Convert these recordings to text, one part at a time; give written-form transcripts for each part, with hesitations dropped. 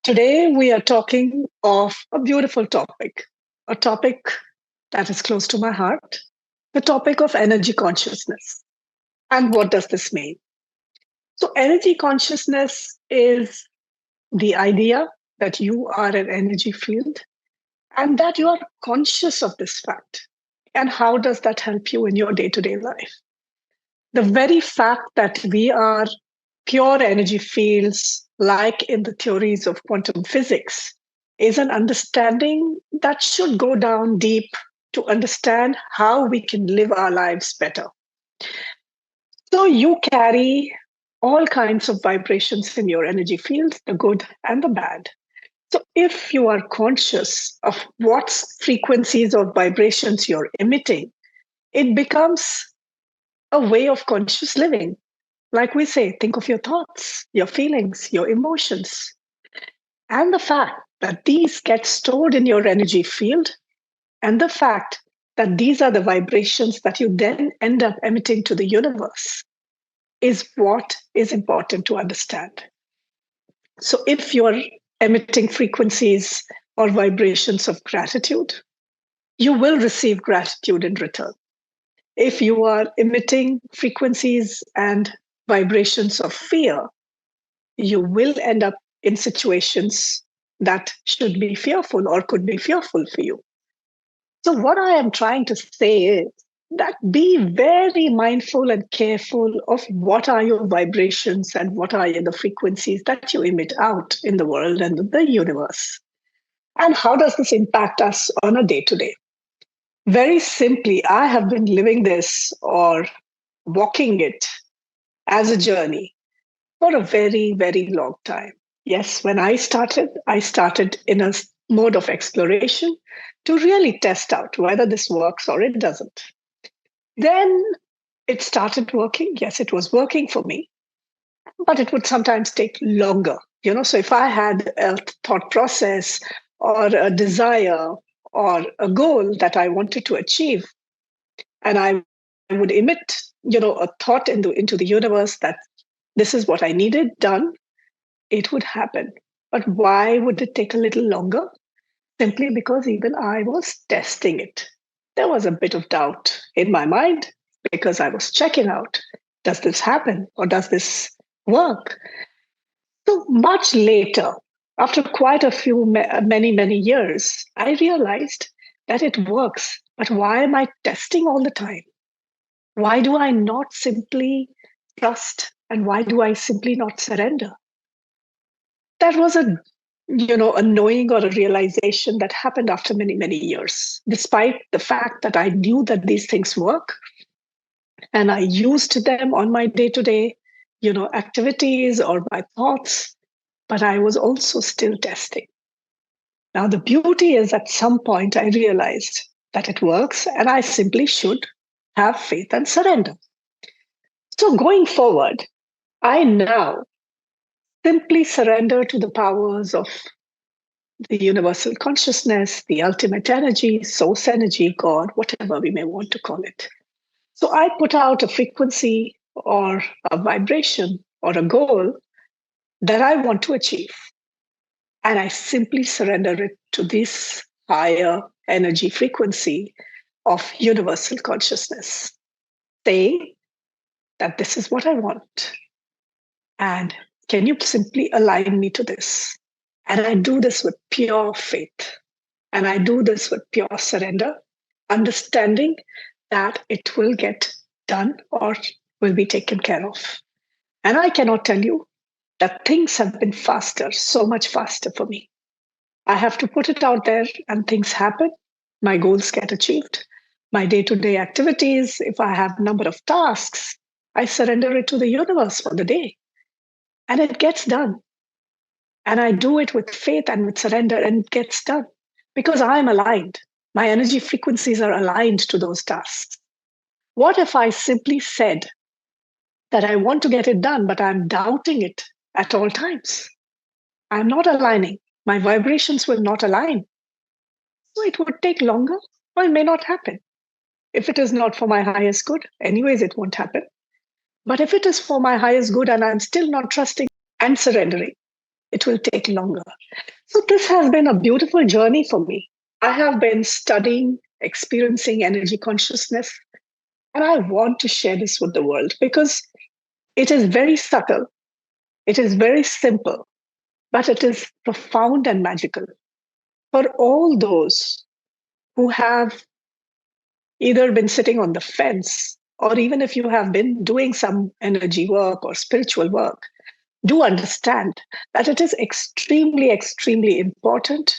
Today, we are talking of a beautiful topic, a topic that is close to my heart, the topic of energy consciousness. And what does this mean? So, energy consciousness is the idea that you are an energy field and that you are conscious of this fact. And how does that help you in your day to day life? The very fact that we are pure energy fields, like in the theories of quantum physics, is an understanding that should go down deep to understand how we can live our lives better. So, you carry all kinds of vibrations in your energy field, the good and the bad. So, if you are conscious of what frequencies or vibrations you're emitting, it becomes a way of conscious living. Like we say, think of your thoughts, your feelings, your emotions. And the fact that these get stored in your energy field, and the fact that these are the vibrations that you then end up emitting to the universe is what is important to understand. So if you're emitting frequencies or vibrations of gratitude, you will receive gratitude in return. If you are emitting frequencies and vibrations of fear, you will end up in situations that should be fearful or could be fearful for you. So, what I am trying to say is that be very mindful and careful of what are your vibrations and what are the frequencies that you emit out in the world and the universe. And how does this impact us on a day to day? Very simply, I have been living this or walking it as a journey for a very, very long time. Yes, when I started in a mode of exploration to really test out whether this works or it doesn't. Then it started working. Yes, it was working for me, but it would sometimes take longer. So if I had a thought process or a desire or a goal that I wanted to achieve, and I would emit, a thought into the universe that this is what I needed done, it would happen. But why would it take a little longer? Simply because even I was testing it. There was a bit of doubt in my mind because I was checking out, does this happen or does this work? So much later, after quite a few, many, many years, I realized that it works. But why am I testing all the time? Why do I not simply trust? And why do I simply not surrender? That was a knowing or a realization that happened after many, many years, despite the fact that I knew that these things work and I used them on my day-to-day, activities or my thoughts, but I was also still testing. Now, the beauty is at some point I realized that it works and I simply should have faith and surrender. So going forward, I now simply surrender to the powers of the universal consciousness, the ultimate energy, source energy, God, whatever we may want to call it. So I put out a frequency or a vibration or a goal that I want to achieve. And I simply surrender it to this higher energy frequency of universal consciousness, saying that this is what I want. And can you simply align me to this? And I do this with pure faith. And I do this with pure surrender, understanding that it will get done or will be taken care of. And I cannot tell you that things have been faster, so much faster for me. I have to put it out there and things happen. My goals get achieved. My day to day activities, if I have a number of tasks, I surrender it to the universe for the day. And it gets done. And I do it with faith and with surrender, and it gets done because I'm aligned. My energy frequencies are aligned to those tasks. What if I simply said that I want to get it done, but I'm doubting it at all times? I'm not aligning. My vibrations will not align. So it would take longer or it may not happen. If it is not for my highest good, anyways, it won't happen. But if it is for my highest good and I'm still not trusting and surrendering, it will take longer. So, this has been a beautiful journey for me. I have been studying, experiencing energy consciousness, and I want to share this with the world because it is very subtle, it is very simple, but it is profound and magical. For all those who have either been sitting on the fence, or even if you have been doing some energy work or spiritual work, do understand that it is extremely, extremely important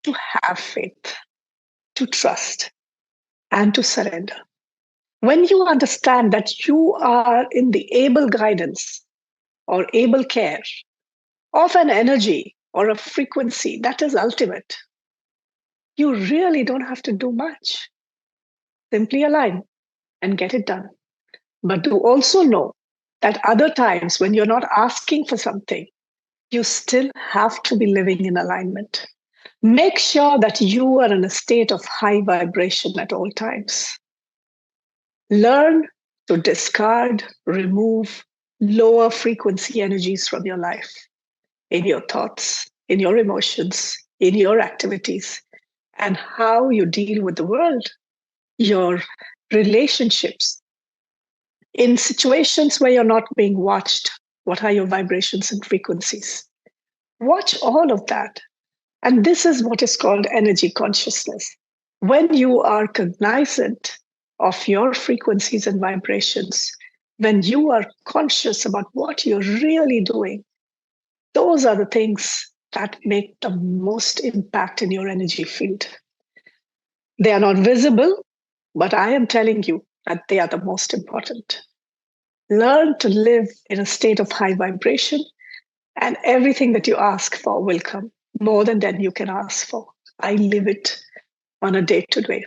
to have faith, to trust, and to surrender. When you understand that you are in the able guidance or able care of an energy or a frequency that is ultimate, you really don't have to do much. Simply align and get it done. But do also know that other times when you're not asking for something, you still have to be living in alignment. Make sure that you are in a state of high vibration at all times. Learn to discard, remove lower frequency energies from your life, in your thoughts, in your emotions, in your activities, and how you deal with the world, your relationships. In situations where you're not being watched, what are your vibrations and frequencies? Watch all of that. And this is what is called energy consciousness. When you are cognizant of your frequencies and vibrations, when you are conscious about what you're really doing, those are the things that make the most impact in your energy field. They are not visible, but I am telling you that they are the most important. Learn to live in a state of high vibration, and everything that you ask for will come more than you can ask for. I live it on a day to day.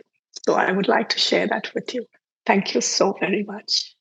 So I would like to share that with you. Thank you so very much.